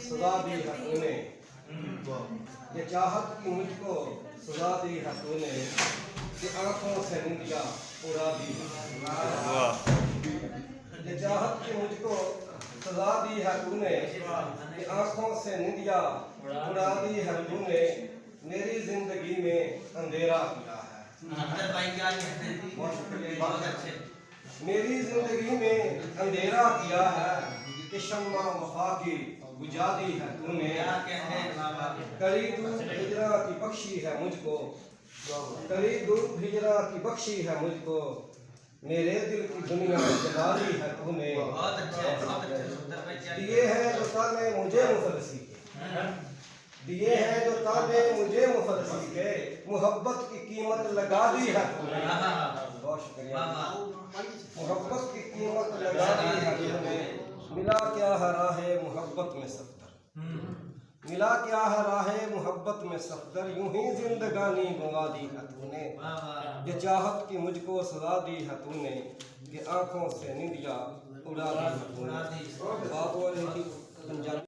सजा दी है तूने, ये चाहत की मुझको सजा दी है तूने, कि आंखों से निंदिया उड़ा दी है। ये चाहत की मुझको सजा दी है तूने, कि आंखों से निंदिया उड़ा दी है तूने, मेरी जिंदगी में अंधेरा किया है। बहुत अच्छे। मेरी जिंदगी में अंधेरा किया है, कि शम्मा वफा की बुझा दी है तूने, करी धूप हिजरा की बख्शी है मुझको, करी धूप हिजरा की बख्शी है मुझको, मेरे दिल की दुनिया जला दी है तूने। दिए हैं जो ताने मुझे मुफलसी के, दिए हैं जो ताने मुझे मुफलसी के, मोहब्बत की कीमत लगा दी है तूने। बहुत शुक्रिया। मोहब्बत की कीमत लगा दी है तूने, मिला क्या है राहे मोहब्बत में सफदर, मिला क्या है राहे मोहब्बत में सफदर, यूं ही जिंदगानी गंवा दी है तूने। ये चाहत की मुझको सजा दी है तूने, कि आंखों से निंदिया उड़ा दी है तूने। बात हो रही थी पंजाबी।